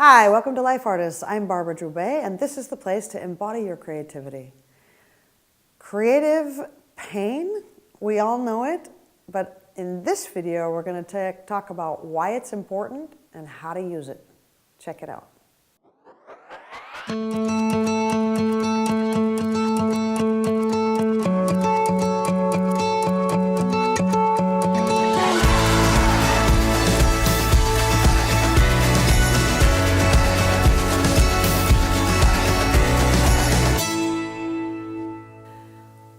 Hi, welcome to Life Artists. I'm Barbara Drouet, and this is the place to embody your creativity. Creative pain, we all know it, but in this video we're going to talk about why it's important and how to use it. Check it out.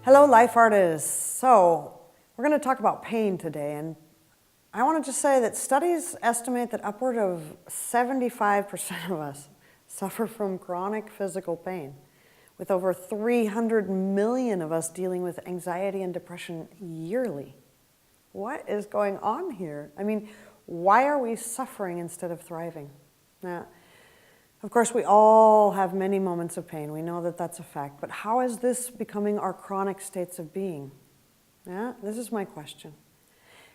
Hello, Life Artists. So, we're going to talk about pain today, and I want to just say that studies estimate that upward of 75% of us suffer from chronic physical pain, with over 300 million of us dealing with anxiety and depression yearly. What is going on here? I mean, why are we suffering instead of thriving? Now, of course, we all have many moments of pain. We know that that's a fact. But how is this becoming our chronic states of being? Yeah, this is my question.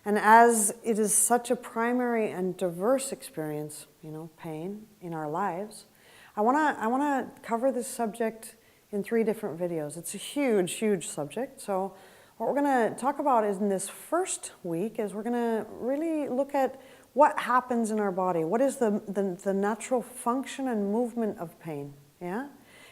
And as it is such a primary and diverse experience, pain in our lives, I want to cover this subject in 3 different videos. It's a huge, huge subject. So what we're going to talk about is in this first week is we're going to really look at what happens in our body. What is the natural function and movement of pain? Yeah?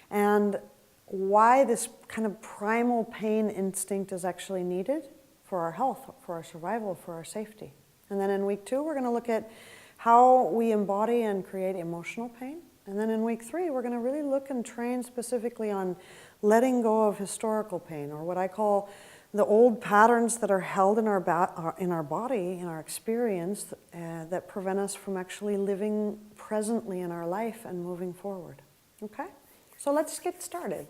And why this kind of primal pain instinct is actually needed for our health, for our survival, for our safety. And then in week 2, we're going to look at how we embody and create emotional pain. And then in week 3, we're going to really look and train specifically on letting go of historical pain, or what I call the old patterns that are held in our body, in our experience, that prevent us from actually living presently in our life and moving forward. Okay? So let's get started.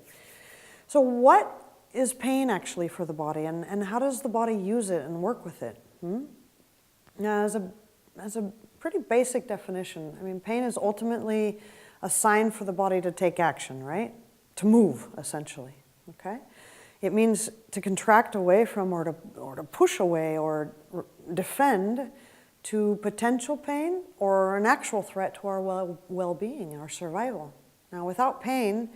So what is pain actually for the body, and how does the body use it and work with it? Now, as a pretty basic definition, I mean, pain is ultimately a sign for the body to take action, right? To move, essentially. Okay? It means to contract away from or to push away or defend to potential pain or an actual threat to our well-being, our survival. Now, without pain,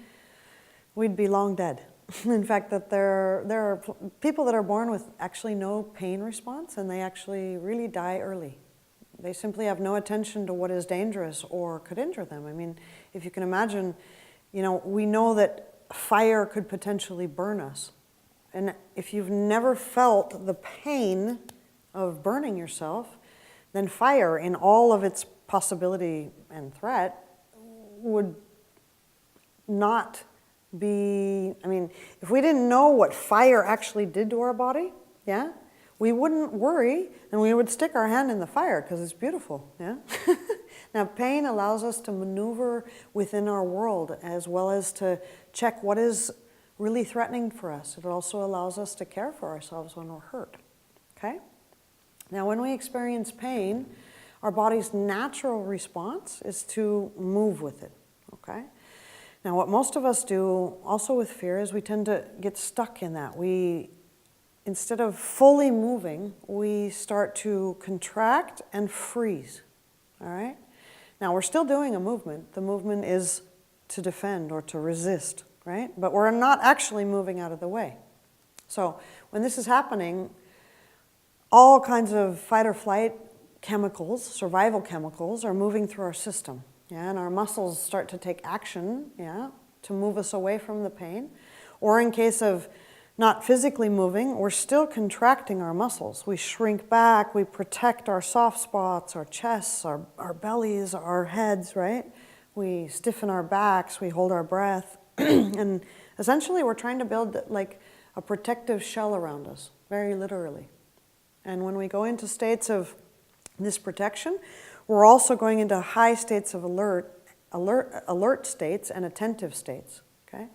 we'd be long dead. In fact, that there are people that are born with actually no pain response, and they actually really die early. They simply have no attention to what is dangerous or could injure them. I mean, if you can imagine, we know that fire could potentially burn us. And if you've never felt the pain of burning yourself, then fire, in all of its possibility and threat, would not be, if we didn't know what fire actually did to our body, yeah, we wouldn't worry, and we would stick our hand in the fire because it's beautiful, yeah? Now, pain allows us to maneuver within our world as well as to check what is really threatening for us. It also allows us to care for ourselves when we're hurt, okay? Now, when we experience pain, our body's natural response is to move with it, okay? Now, what most of us do, also with fear, is we tend to get stuck in that. Instead of fully moving, we start to contract and freeze, all right? Now, we're still doing a movement. The movement is to defend or to resist, right? But we're not actually moving out of the way. So when this is happening, all kinds of fight or flight chemicals, survival chemicals, are moving through our system. Yeah, and our muscles start to take action, yeah, to move us away from the pain. Or in case of not physically moving, we're still contracting our muscles. We shrink back, we protect our soft spots, our chests, our bellies, our heads, right? We stiffen our backs, we hold our breath. And essentially we're trying to build like a protective shell around us, very literally. And when we go into states of this protection, we're also going into high states of alert states and attentive states, okay?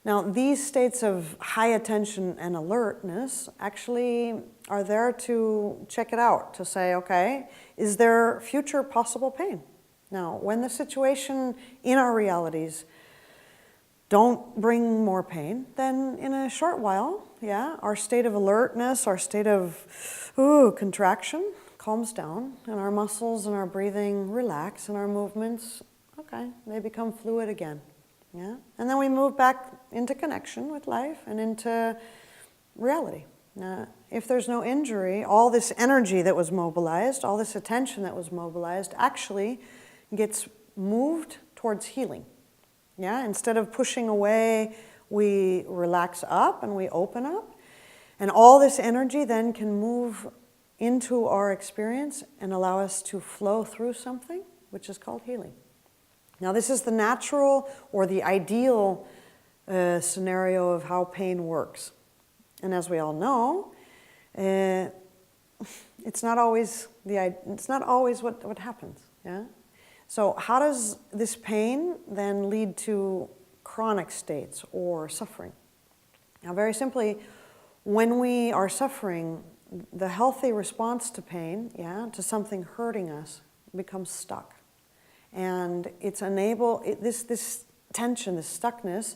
Now, these states of high attention and alertness actually are there to check it out, to say, okay, is there future possible pain? Now, when the situation in our realities don't bring more pain, then in a short while, yeah, our state of alertness, our state of contraction calms down, and our muscles and our breathing relax, and our movements Okay, they become fluid again. Yeah? And then we move back into connection with life and into reality. Now, if there's no injury, all this energy that was mobilized, all this attention that was mobilized actually gets moved towards healing. Yeah? Instead of pushing away, we relax up and we open up. And all this energy then can move into our experience and allow us to flow through something, which is called healing. Now, this is the natural or the ideal scenario of how pain works. And as we all know, it's not always what happens. Yeah. So, how does this pain then lead to chronic states or suffering? Now, very simply, when we are suffering, the healthy response to pain, to something hurting us, becomes stuck. And this tension, this stuckness,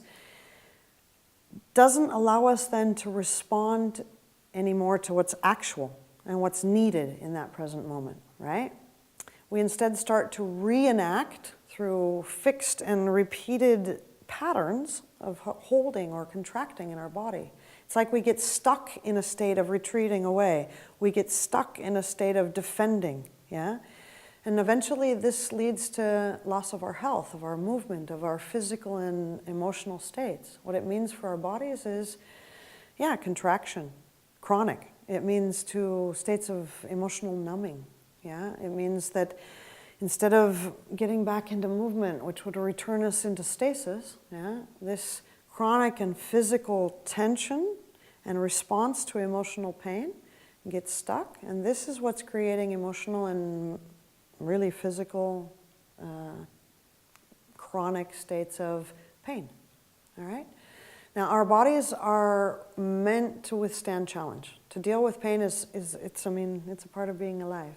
doesn't allow us then to respond anymore to what's actual and what's needed in that present moment, right? We instead start to reenact through fixed and repeated patterns of holding or contracting in our body. It's like we get stuck in a state of retreating away. We get stuck in a state of defending, yeah? And eventually this leads to loss of our health, of our movement, of our physical and emotional states. What it means for our bodies is, contraction, chronic. It means to states of emotional numbing, yeah? It means that instead of getting back into movement, which would return us into stasis, this chronic and physical tension and response to emotional pain gets stuck. And this is what's creating emotional and really physical, chronic states of pain, all right? Now, our bodies are meant to withstand challenge. To deal with pain it's a part of being alive.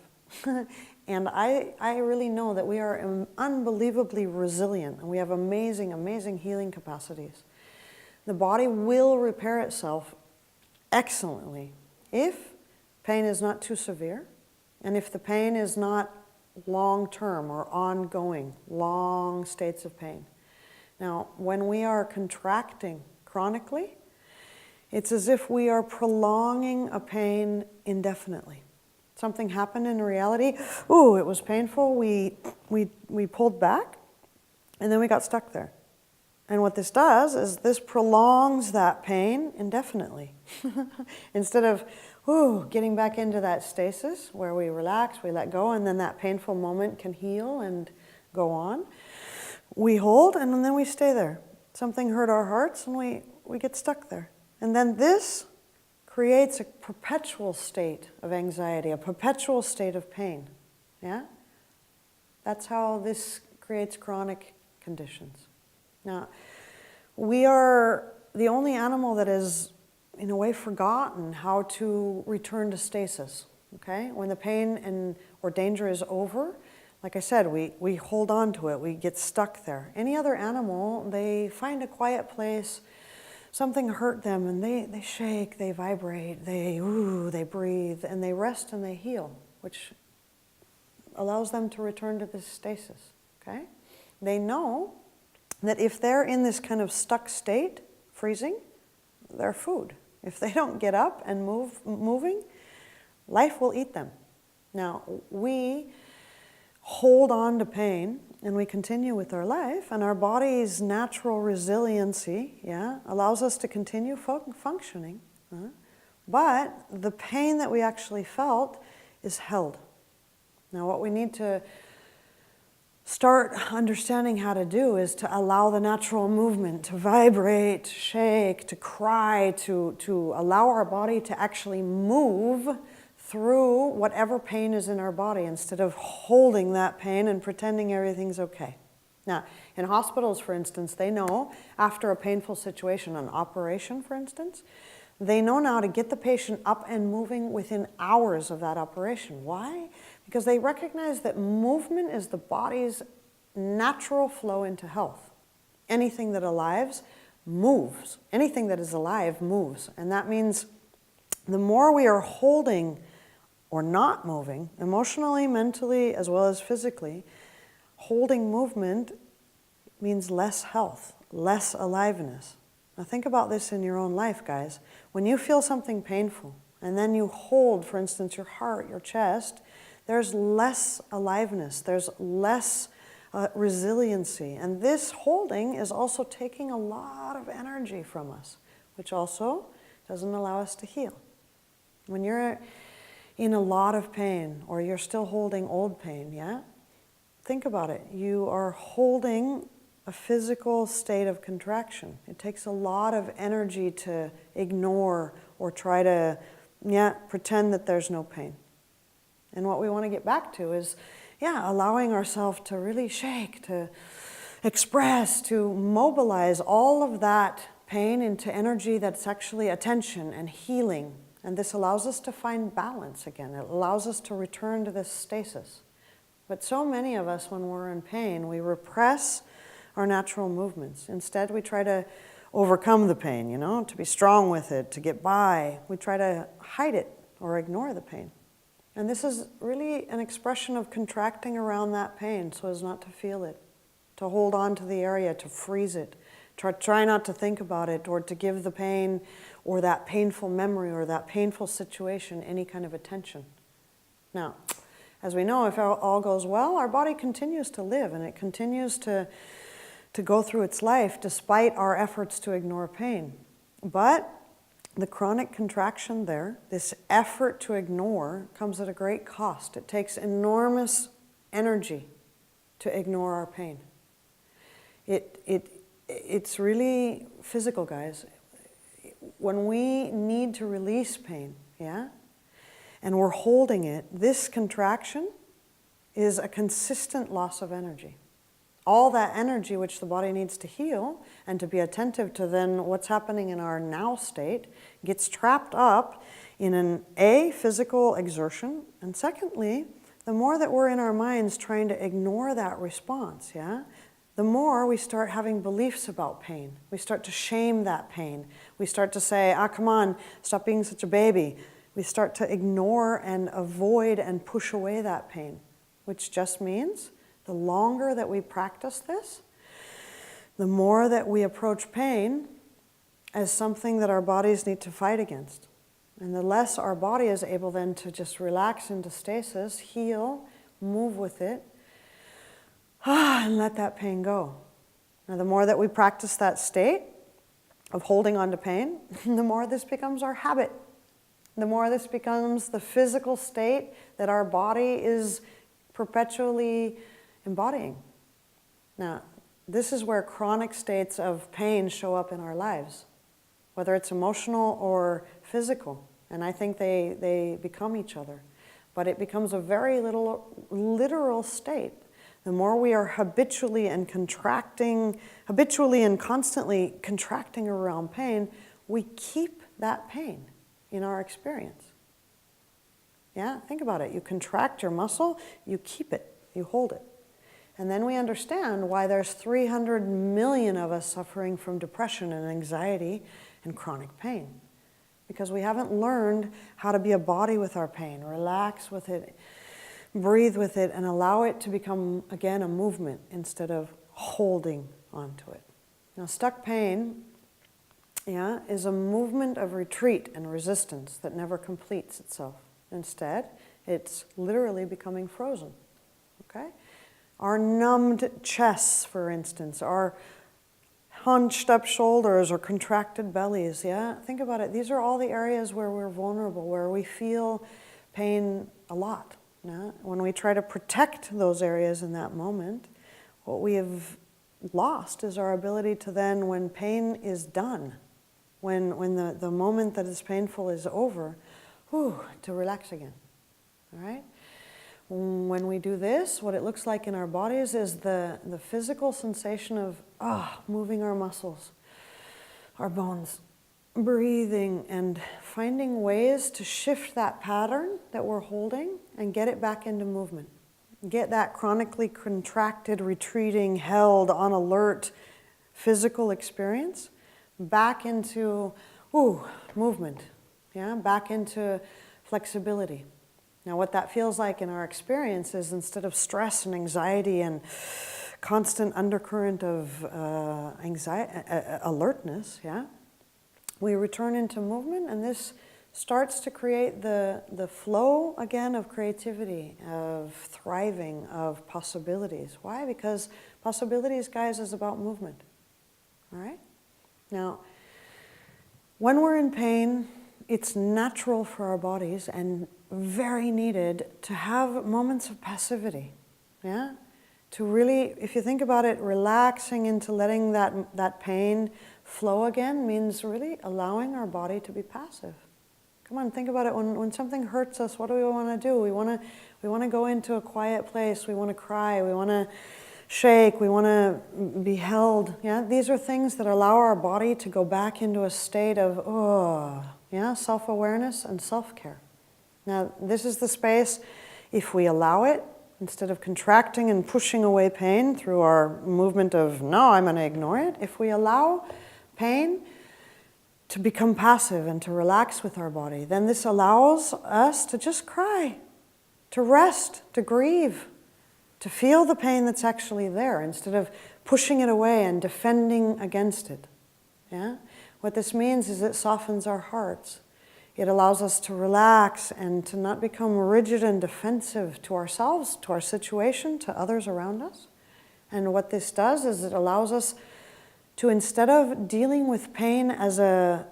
And I really know that we are unbelievably resilient, and we have amazing, amazing healing capacities. The body will repair itself excellently if pain is not too severe, and if the pain is not long-term or ongoing, long states of pain. Now, when we are contracting chronically, it's as if we are prolonging a pain indefinitely. Something happened in reality, it was painful, we pulled back, and then we got stuck there. And what this does is this prolongs that pain indefinitely. Instead of getting back into that stasis where we relax, we let go, and then that painful moment can heal and go on, we hold and then we stay there. Something hurt our hearts and we get stuck there. And then this creates a perpetual state of anxiety, a perpetual state of pain. Yeah? That's how this creates chronic conditions. Now, we are the only animal that has, in a way, forgotten how to return to stasis. Okay? When the pain or danger is over, like I said, we hold on to it, we get stuck there. Any other animal, they find a quiet place, something hurt them, and they shake, they vibrate, they breathe, and they rest and they heal, which allows them to return to this stasis. Okay? They know that if they're in this kind of stuck state, freezing, they're food. If they don't get up and moving, life will eat them. Now, we hold on to pain and we continue with our life, and our body's natural resiliency, allows us to continue functioning. But the pain that we actually felt is held. Now, what we need to start understanding how to do is to allow the natural movement to vibrate, to shake, to cry, to allow our body to actually move through whatever pain is in our body instead of holding that pain and pretending everything's okay. Now, in hospitals, for instance, they know after a painful situation, an operation, for instance, they know now to get the patient up and moving within hours of that operation. Why? Because they recognize that movement is the body's natural flow into health. Anything that alives moves. Anything that is alive moves. And that means the more we are holding or not moving, emotionally, mentally, as well as physically, holding movement means less health, less aliveness. Now think about this in your own life, guys. When you feel something painful, and then you hold, for instance, your heart, your chest, there's less aliveness, there's less resiliency. And this holding is also taking a lot of energy from us, which also doesn't allow us to heal. When you're in a lot of pain, or you're still holding old pain, yeah? Think about it. You are holding a physical state of contraction. It takes a lot of energy to ignore or try to pretend that there's no pain. And what we want to get back to is, allowing ourselves to really shake, to express, to mobilize all of that pain into energy that's actually attention and healing. And this allows us to find balance again. It allows us to return to this stasis. But so many of us, when we're in pain, we repress our natural movements. Instead, we try to overcome the pain, to be strong with it, to get by. We try to hide it or ignore the pain. And this is really an expression of contracting around that pain so as not to feel it, to hold on to the area, to freeze it, try not to think about it, or to give the pain or that painful memory or that painful situation any kind of attention. Now, as we know, if all goes well, our body continues to live and it continues to go through its life despite our efforts to ignore pain. But the chronic contraction there, this effort to ignore, comes at a great cost. It takes enormous energy to ignore our pain. It's really physical, guys. When we need to release pain, and we're holding it, this contraction is a consistent loss of energy. All that energy which the body needs to heal and to be attentive to then what's happening in our now state gets trapped up in an physical exertion, and secondly, the more that we're in our minds trying to ignore that response, the more we start having beliefs about pain. We start to shame that pain. We start to say, come on, stop being such a baby. We start to ignore and avoid and push away that pain, which just means the longer that we practice this, the more that we approach pain as something that our bodies need to fight against. And the less our body is able then to just relax into stasis, heal, move with it, and let that pain go. Now, the more that we practice that state of holding on to pain, the more this becomes our habit. The more this becomes the physical state that our body is perpetually embodying. Now, this is where chronic states of pain show up in our lives, whether it's emotional or physical. And I think they become each other. But it becomes a very literal state. The more we are habitually and constantly contracting around pain, we keep that pain in our experience. Think about it. You contract your muscle, you keep it, you hold it. And then we understand why there's 300 million of us suffering from depression and anxiety and chronic pain. Because we haven't learned how to be a body with our pain, relax with it, breathe with it, and allow it to become, again, a movement instead of holding onto it. Now, stuck pain, is a movement of retreat and resistance that never completes itself. Instead, it's literally becoming frozen, okay? Our numbed chests, for instance, our hunched up shoulders or contracted bellies, Think about it. These are all the areas where we're vulnerable, where we feel pain a lot. When we try to protect those areas in that moment, what we have lost is our ability to then, when pain is done, when the moment that is painful is over, to relax again, all right? When we do this, what it looks like in our bodies is the physical sensation of moving our muscles, our bones, breathing, and finding ways to shift that pattern that we're holding and get it back into movement. Get that chronically contracted, retreating, held, on alert physical experience back into movement, back into flexibility. Now, what that feels like in our experience is, instead of stress and anxiety and constant undercurrent of alertness, yeah, we return into movement, and this starts to create the flow again of creativity, of thriving, of possibilities. Why? Because possibilities, guys, is about movement. All right? Now, when we're in pain, it's natural for our bodies and very needed to have moments of passivity. Yeah? To really, if you think about it, relaxing into letting that pain flow again means really allowing our body to be passive. Come on, think about it. When something hurts us, what do we want to do? We want to go into a quiet place. We want to cry. We want to shake. We want to be held. Yeah, these are things that allow our body to go back into a state of self-awareness and self-care. Now, this is the space, if we allow it, instead of contracting and pushing away pain through our movement of, no, I'm going to ignore it. If we allow pain to become passive and to relax with our body, then this allows us to just cry, to rest, to grieve, to feel the pain that's actually there instead of pushing it away and defending against it. Yeah? What this means is it softens our hearts. It allows us to relax and to not become rigid and defensive to ourselves, to our situation, to others around us. And what this does is it allows us to, instead of dealing with pain as a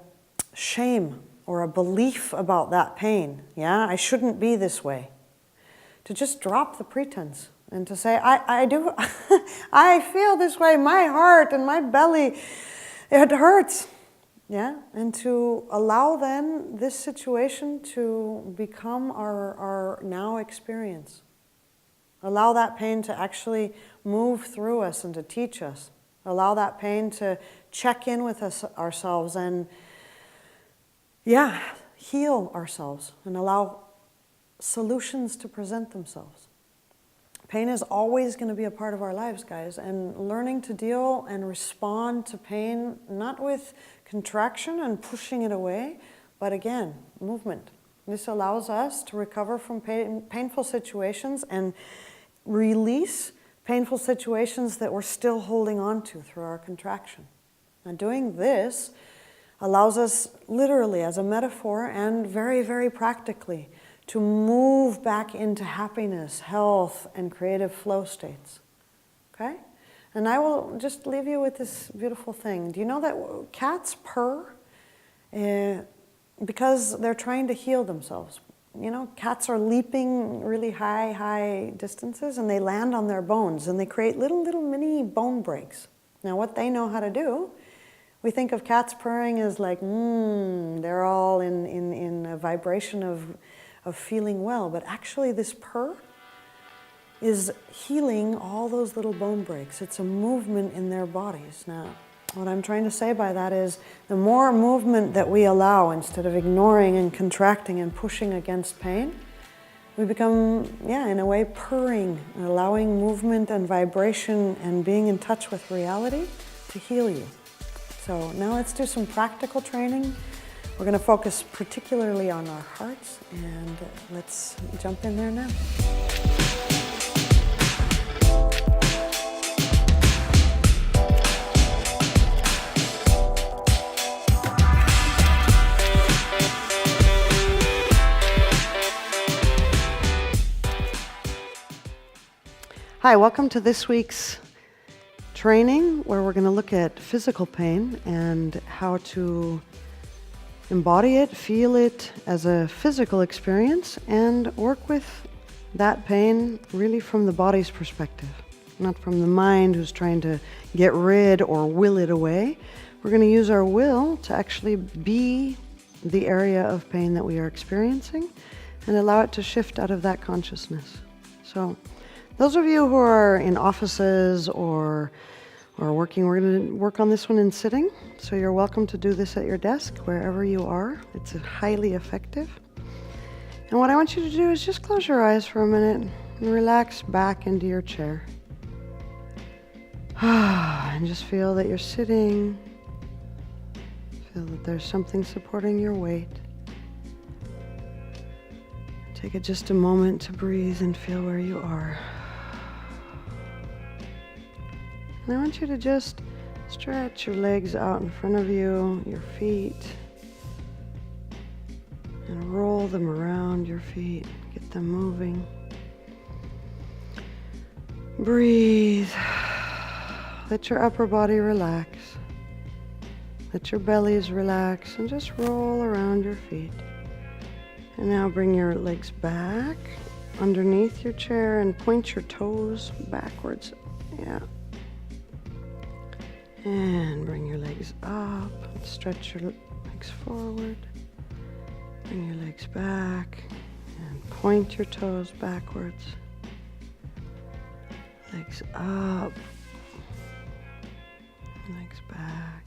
shame or a belief about that pain, yeah, I shouldn't be this way, to just drop the pretense and to say, I do, I feel this way, my heart and my belly, it hurts, yeah, and to allow then this situation to become our now experience. Allow that pain to actually move through us and to teach us. Allow that pain to check in with us ourselves and, heal ourselves and allow solutions to present themselves. Pain is always going to be a part of our lives, guys, and learning to deal and respond to pain, not with contraction and pushing it away, but again, movement. This allows us to recover from painful situations and release painful situations that we're still holding on to through our contraction. And doing this allows us literally, as a metaphor and very, very practically, to move back into happiness, health, and creative flow states. Okay? And I will just leave you with this beautiful thing. Do you know that cats purr because they're trying to heal themselves? You know, cats are leaping really high distances, and they land on their bones, and they create little mini bone breaks. Now, what they know how to do, we think of cats purring as like, they're all in a vibration of feeling well, but actually this purr is healing all those little bone breaks. It's a movement in their bodies. Now, what I'm trying to say by that is the more movement that we allow instead of ignoring and contracting and pushing against pain, we become, in a way, purring, and allowing movement and vibration and being in touch with reality to heal you. So now let's do some practical training. We're going to focus particularly on our hearts, and let's jump in there now. Hi, welcome to this week's training where we're going to look at physical pain and how to embody it, feel it as a physical experience, and work with that pain really from the body's perspective, not from the mind who's trying to get rid or will it away. We're going to use our will to actually be the area of pain that we are experiencing and allow it to shift out of that consciousness. So those of you who are in offices or working, we're going to work on this one in sitting. So you're welcome to do this at your desk, wherever you are. It's highly effective. And what I want you to do is just close your eyes for a minute and relax back into your chair. And just feel that you're sitting. Feel that there's something supporting your weight. Take just a moment to breathe and feel where you are. And I want you to just stretch your legs out in front of you, your feet, and roll them around your feet. Get them moving. Breathe. Let your upper body relax. Let your bellies relax and just roll around your feet. And now bring your legs back underneath your chair and point your toes backwards. Yeah. And bring your legs up. Stretch your legs forward. Bring your legs back and point your toes backwards. Legs up. Legs back.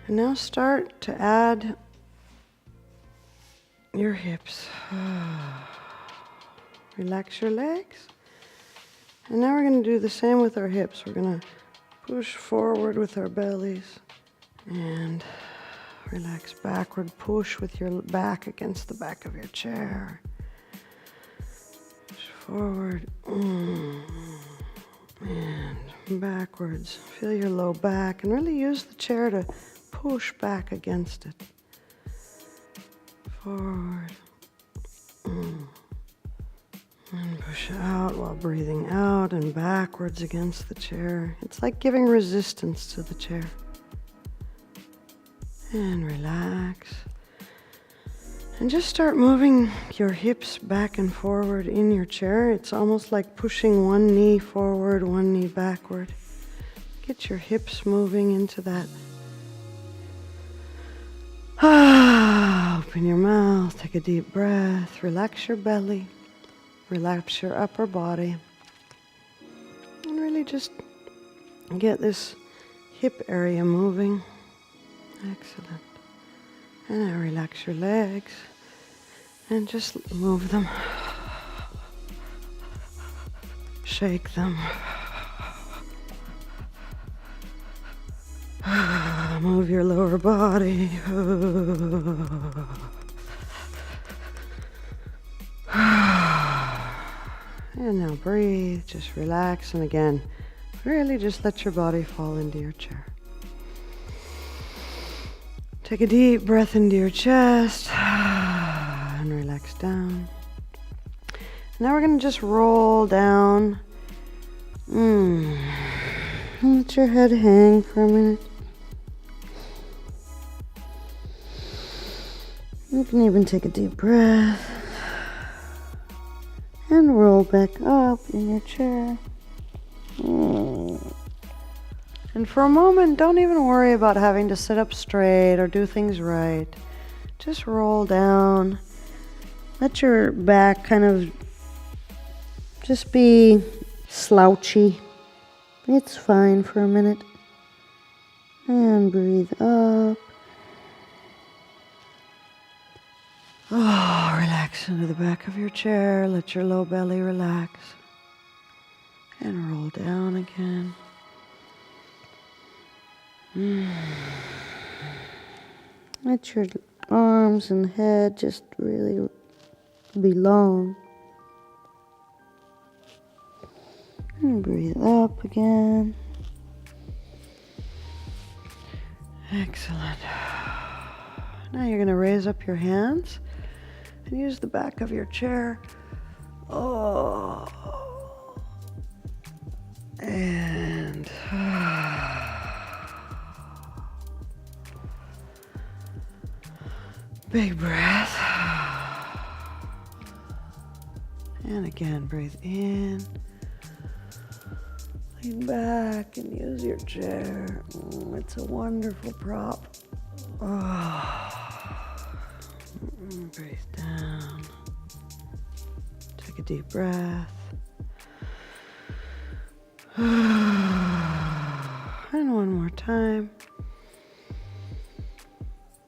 And now start to add your hips. Relax your legs. And now we're going to do the same with our hips. We're going to push forward with our bellies and relax backward. Push with your back against the back of your chair. Push forward and backwards. Feel your low back and really use the chair to push back against it. Forward. And push out while breathing out and backwards against the chair. It's like giving resistance to the chair. And relax. And just start moving your hips back and forward in your chair. It's almost like pushing one knee forward, one knee backward. Get your hips moving into that. Open your mouth, take a deep breath, relax your belly, relax your upper body, and really just get this hip area moving. Excellent. And now relax your legs and just move them. Shake them. Move your lower body. And now breathe, just relax, and again, really just let your body fall into your chair. Take a deep breath into your chest and relax down. Now we're going to just roll down. Let your head hang for a minute. You can even take a deep breath and roll back up in your chair. And for a moment, don't even worry about having to sit up straight or do things right. Just roll down. Let your back kind of just be slouchy. It's fine for a minute. And breathe up. Relax into the back of your chair. Let your low belly relax. And roll down again. Let your arms and head just really be long. And breathe up again. Excellent. Now you're going to raise up your hands and use the back of your chair. And big breath. And again, breathe in. Lean back and use your chair. It's a wonderful prop. Breathe down. Take a deep breath. And one more time.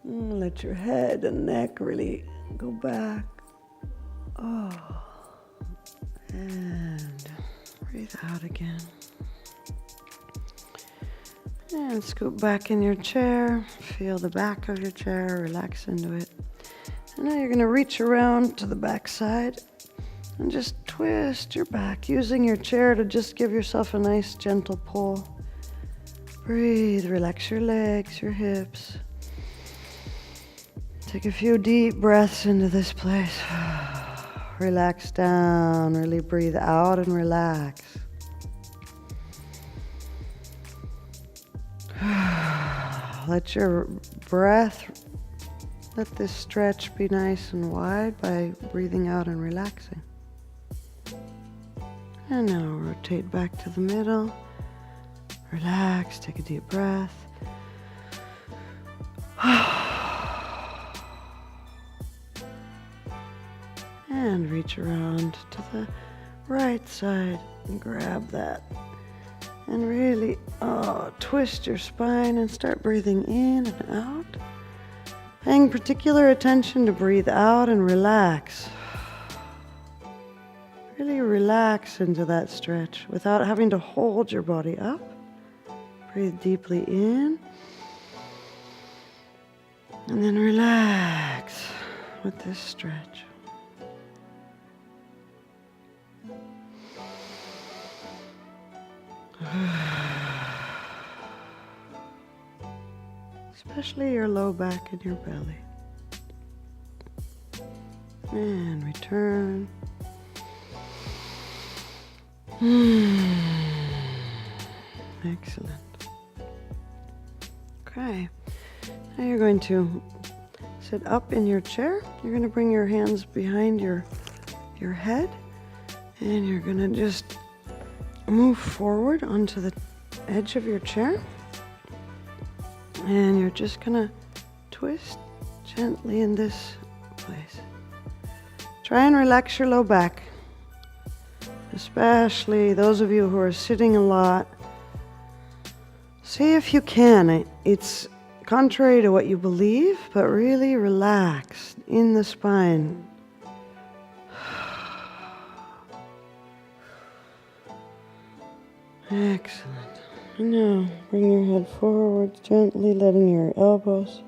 Let your head and neck really go back. And breathe out again. And scoop back in your chair. Feel the back of your chair. Relax into it. And now you're going to reach around to the back side and just twist your back, using your chair to just give yourself a nice gentle pull. Breathe, relax your legs, your hips. Take a few deep breaths into this place. Relax down, really breathe out and relax. Let your breath, let this stretch be nice and wide by breathing out and relaxing. And now rotate back to the middle. Relax, take a deep breath. And reach around to the right side and grab that. And really twist your spine and start breathing in and out. Paying particular attention to breathe out and relax. Really relax into that stretch without having to hold your body up. Breathe deeply in. And then relax with this stretch. Especially your low back and your belly. And return. Excellent. Okay. Now you're going to sit up in your chair. You're going to bring your hands behind your head. And you're going to just move forward onto the edge of your chair. And you're just going to twist gently in this place. Try and relax your low back. Especially those of you who are sitting a lot. See if you can. It's contrary to what you believe, but really relax in the spine. Excellent. And now bring your head forward, gently letting your elbows.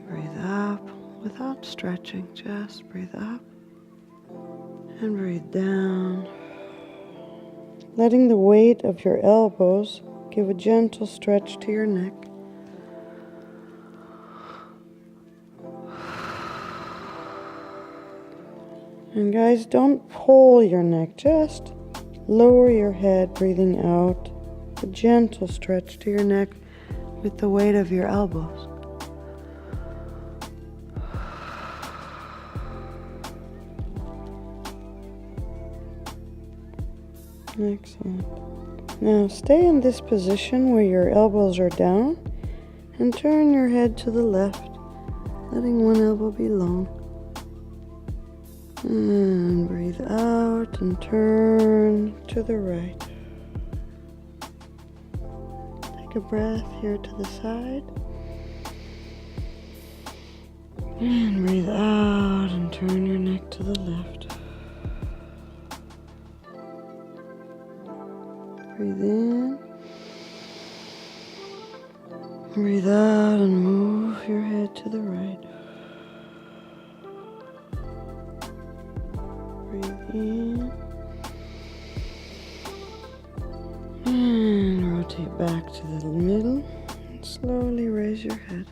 Breathe up without stretching, just breathe up and breathe down. Letting the weight of your elbows give a gentle stretch to your neck. And guys, don't pull your neck, just lower your head, breathing out. A gentle stretch to your neck with the weight of your elbows. Excellent. Now stay in this position where your elbows are down and turn your head to the left, letting one elbow be long. And breathe out and turn to the right. Take a breath here to the side. And breathe out and turn your neck to the left. Breathe in. Breathe out and move your head to the right. Breathe in. And rotate back to the middle. And slowly raise your head.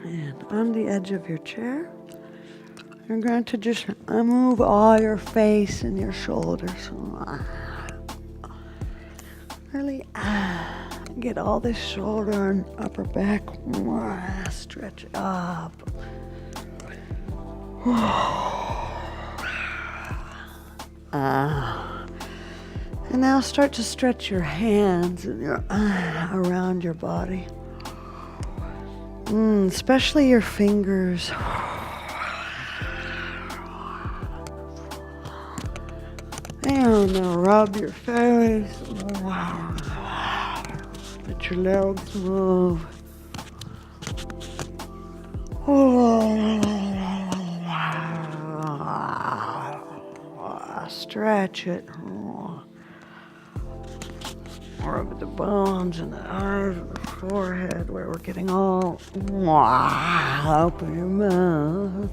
And on the edge of your chair, you're going to just move all your face and your shoulders. Really get all this shoulder and upper back. Stretch up. And now start to stretch your hands and your around your body. Especially your fingers. And now rub your face. Let your legs move. Stretch it. over the bones and the eyes and the forehead where we're getting all open your mouth.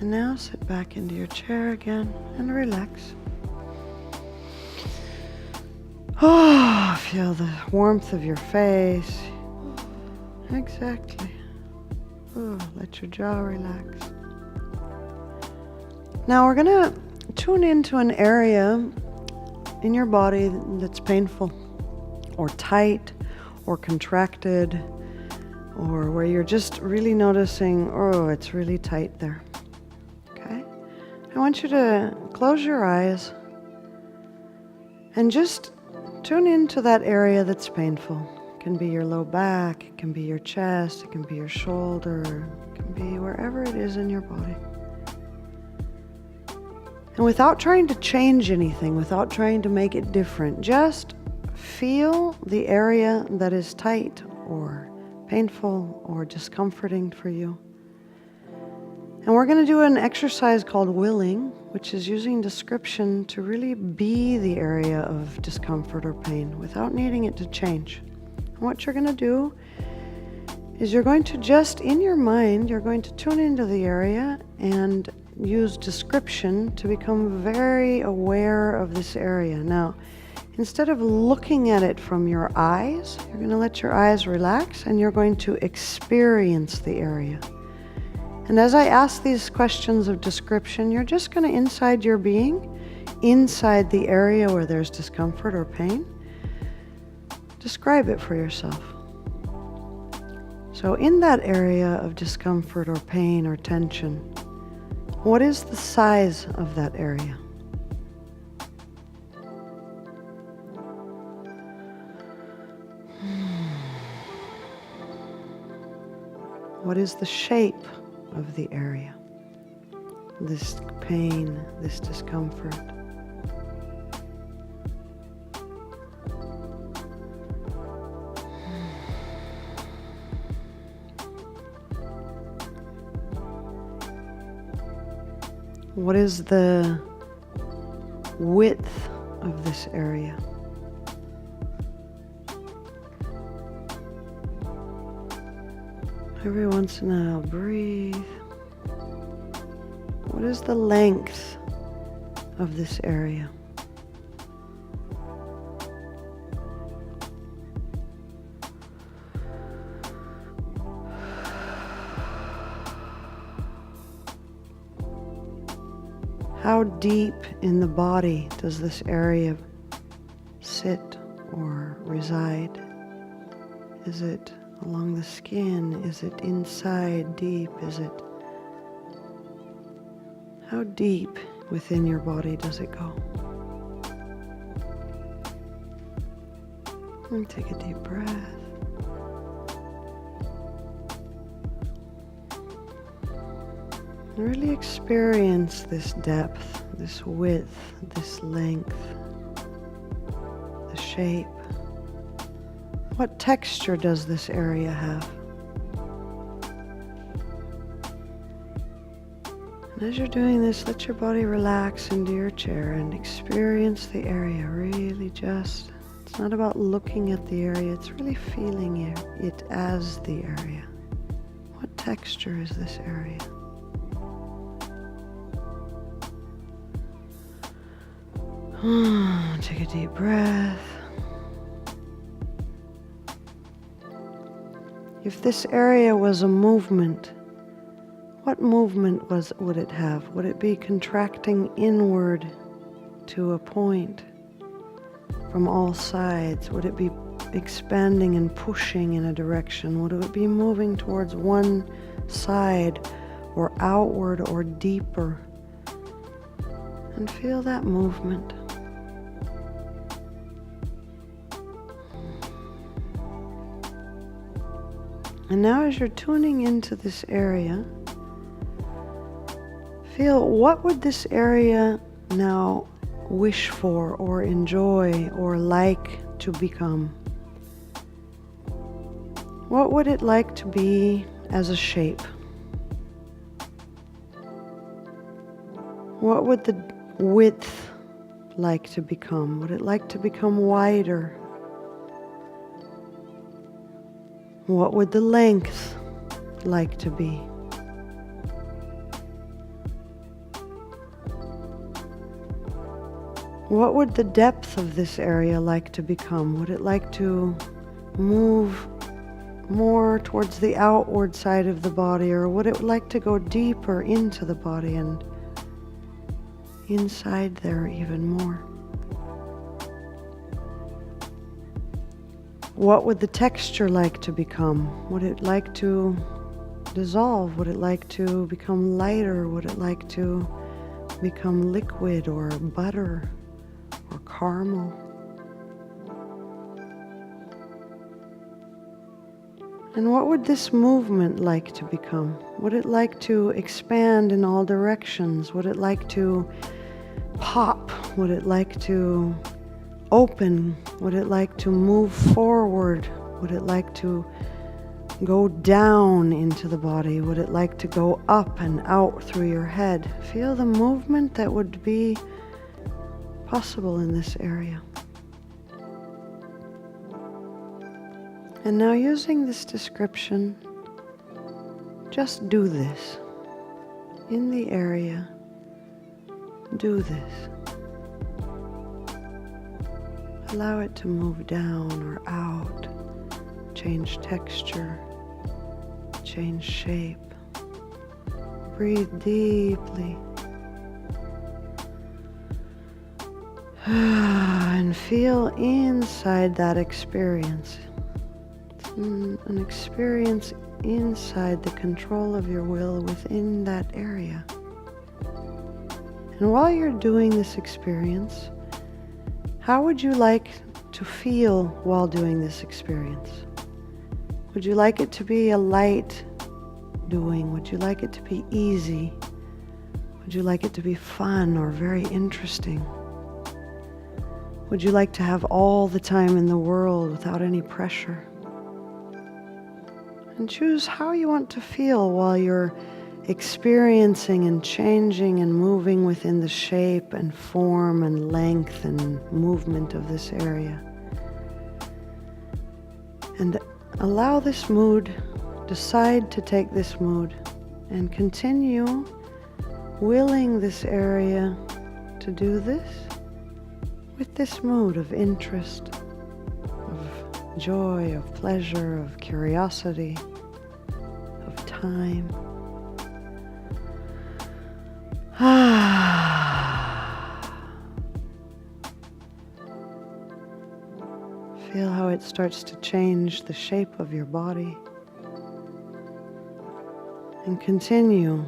And now sit back into your chair again and relax. Feel the warmth of your face. Exactly. Let your jaw relax. Now we're going to tune into an area in your body that's painful or tight or contracted, or where you're just really noticing, it's really tight there. Okay? I want you to close your eyes and just tune into that area that's painful. It can be your low back, it can be your chest, it can be your shoulder, it can be wherever it is in your body. And without trying to change anything, without trying to make it different, just feel the area that is tight or painful or discomforting for you. And we're going to do an exercise called willing, which is using description to really be the area of discomfort or pain without needing it to change. And what you're going to do is you're going to just, in your mind, you're going to tune into the area and use description to become very aware of this area. Now, instead of looking at it from your eyes, you're going to let your eyes relax and you're going to experience the area. And as I ask these questions of description, you're just going to, inside your being, inside the area where there's discomfort or pain, describe it for yourself. So in that area of discomfort or pain or tension, what is the size of that area? What is the shape of the area? This pain, this discomfort. What is the width of this area? Every once in a while, breathe. What is the length of this area? How deep in the body does this area sit or reside? Is it along the skin? Is it inside deep? How deep within your body does it go? And take a deep breath. Really experience this depth, this width, this length, the shape. What texture does this area have? And as you're doing this, let your body relax into your chair and experience the area. Really just, it's not about looking at the area, it's really feeling it as the area. What texture is this area? Take a deep breath. If this area was a movement, what movement would it have? Would it be contracting inward to a point from all sides? Would it be expanding and pushing in a direction? Would it be moving towards one side or outward or deeper? And feel that movement. And now as you're tuning into this area, feel what would this area now wish for or enjoy or like to become? What would it like to be as a shape? What would the width like to become? Would it like to become wider? What would the length like to be? What would the depth of this area like to become? Would it like to move more towards the outward side of the body, or would it like to go deeper into the body and inside there even more? What would the texture like to become? Would it like to dissolve? Would it like to become lighter? Would it like to become liquid or butter or caramel? And what would this movement like to become? Would it like to expand in all directions? Would it like to pop? Would it like to open? Would it like to move forward? Would it like to go down into the body? Would it like to go up and out through your head? Feel the movement that would be possible in this area. And now, using this description, just do this. In the area, do this. Allow it to move down or out, change texture, change shape. Breathe deeply. And feel inside that experience. It's an experience inside the control of your will within that area. And while you're doing this experience, how would you like to feel while doing this experience? Would you like it to be a light doing? Would you like it to be easy? Would you like it to be fun or very interesting? Would you like to have all the time in the world without any pressure? And choose how you want to feel while you're experiencing and changing and moving within the shape and form and length and movement of this area. And allow this mood, decide to take this mood and continue willing this area to do this with this mood of interest, of joy, of pleasure, of curiosity, of time. Feel how it starts to change the shape of your body. And continue.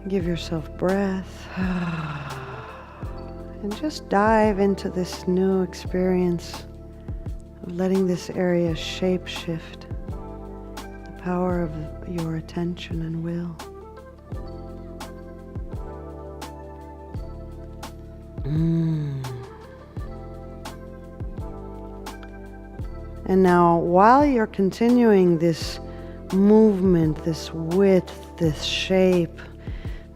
Give yourself breath. And just dive into this new experience of letting this area shape shift. The power of your attention and will. And now, while you're continuing this movement, this width, this shape,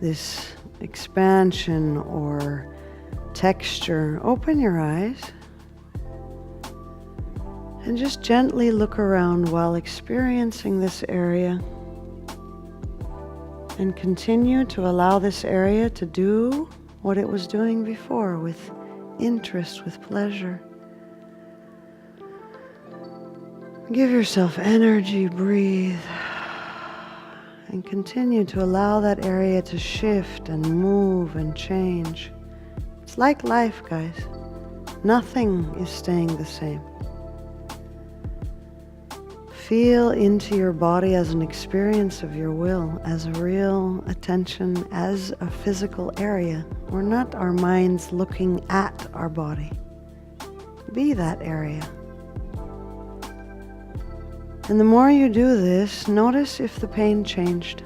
this expansion or texture, open your eyes and just gently look around while experiencing this area, and continue to allow this area to do what it was doing before, with interest, with pleasure. Give yourself energy, breathe, and continue to allow that area to shift and move and change. It's like life, guys. Nothing is staying the same. Feel into your body as an experience of your will, as a real attention, as a physical area. We're not our minds looking at our body. Be that area. And the more you do this, notice if the pain changed.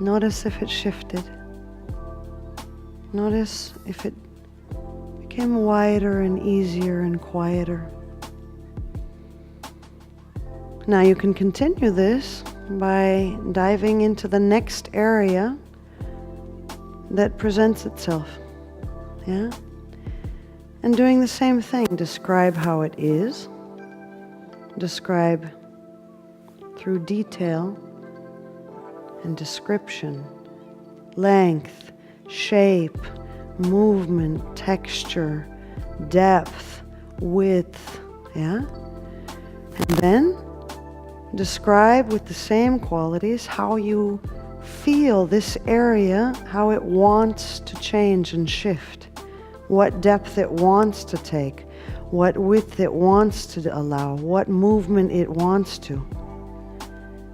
Notice if it shifted. Notice if it became wider and easier and quieter. Now you can continue this by diving into the next area that presents itself. Yeah? And doing the same thing. Describe how it is. Describe through detail and description, length, shape, movement, texture, depth, width, yeah? And then describe with the same qualities how you feel this area, how it wants to change and shift, what depth it wants to take, what width it wants to allow, what movement it wants to.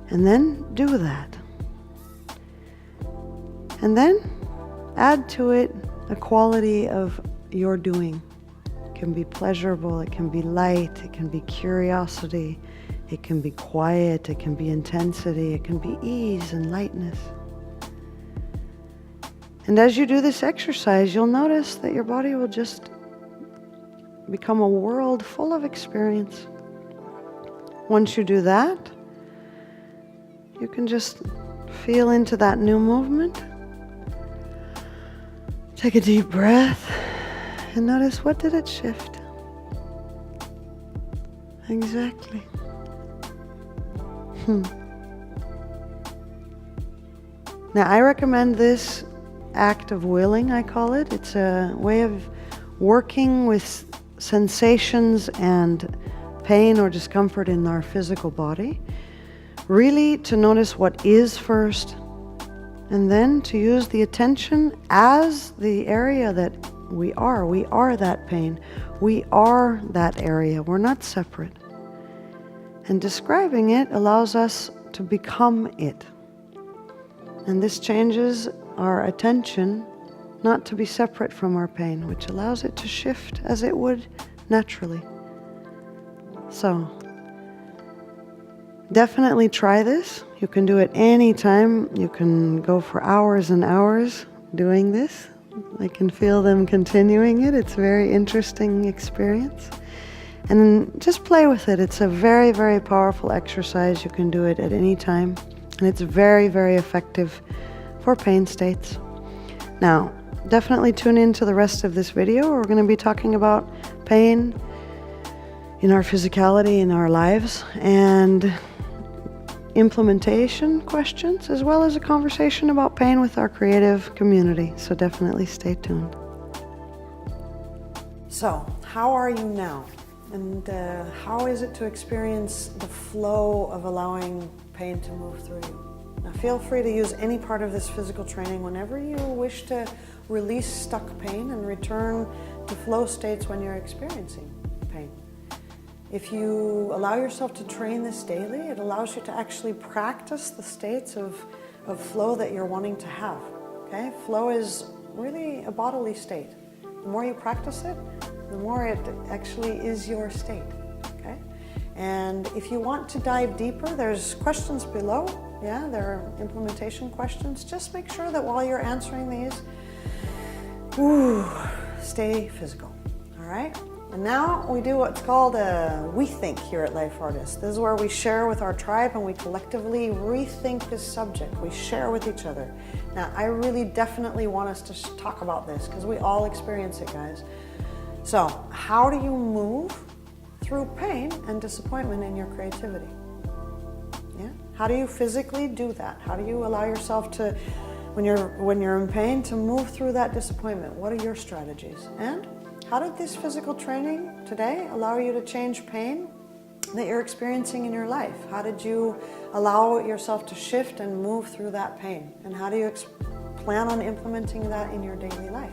And then do that. And then add to it a quality of your doing. It can be pleasurable, it can be light, it can be curiosity, it can be quiet, it can be intensity, it can be ease and lightness. And as you do this exercise, you'll notice that your body will just become a world full of experience. Once you do that, you can just feel into that new movement. Take a deep breath and notice, what did it shift? Exactly. Now, I recommend this act of willing, I call it. It's a way of working with sensations and pain or discomfort in our physical body. Really to notice what is first, and then to use the attention as the area that we are. We are that pain. We are that area. We're not separate. And describing it allows us to become it. And this changes our attention not to be separate from our pain, which allows it to shift as it would naturally. So, definitely try this. You can do it anytime. You can go for hours and hours doing this. I can feel them continuing it. It's a very interesting experience. And just play with it. It's a very, very powerful exercise. You can do it at any time. And it's very, very effective for pain states. Now, definitely tune in to the rest of this video. We're going to be talking about pain in our physicality, in our lives, and implementation questions, as well as a conversation about pain with our creative community. So definitely stay tuned. So, how are you now? And how is it to experience the flow of allowing pain to move through you? Now, feel free to use any part of this physical training whenever you wish to release stuck pain and return to flow states when you're experiencing pain. If you allow yourself to train this daily, it allows you to actually practice the states of flow that you're wanting to have. Okay? Flow is really a bodily state. The more you practice it, the more it actually is your state. Okay? And if you want to dive deeper, there's questions below. Yeah, there are implementation questions. Just make sure that while you're answering these, stay physical. All right? And now we do what's called a We Think here at Life Artists. This is where we share with our tribe and we collectively rethink this subject. We share with each other. Now, I really definitely want us to talk about this because we all experience it, guys. So, how do you move through pain and disappointment in your creativity? Yeah? How do you physically do that? How do you allow yourself to, when you're in pain, to move through that disappointment? What are your strategies? And how did this physical training today allow you to change pain that you're experiencing in your life? How did you allow yourself to shift and move through that pain? And how do you plan on implementing that in your daily life?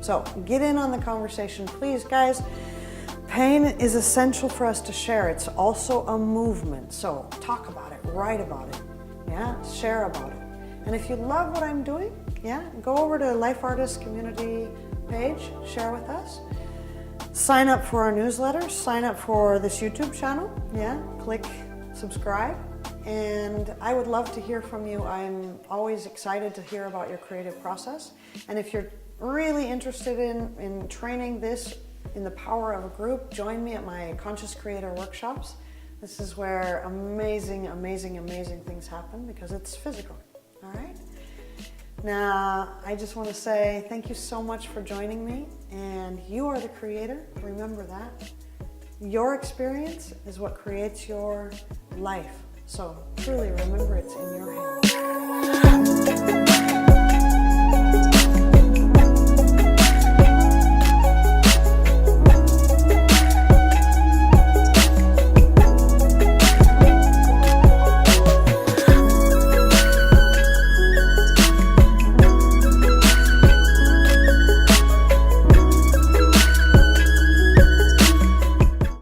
So get in on the conversation, please, guys. Pain is essential for us to share. It's also a movement. So talk about it, write about it, yeah, share about it. And if you love what I'm doing, yeah, go over to Life Artists community page, share with us. Sign up for our newsletter, sign up for this YouTube channel, yeah, click subscribe. And I would love to hear from you. I'm always excited to hear about your creative process. And if you're really interested in training this in the power of a group, join me at my Conscious Creator workshops. This is where amazing, amazing, amazing things happen because it's physical, all right? Now, I just want to say thank you so much for joining me, and you are the creator. Remember that. Your experience is what creates your life. So truly remember it's in your hands.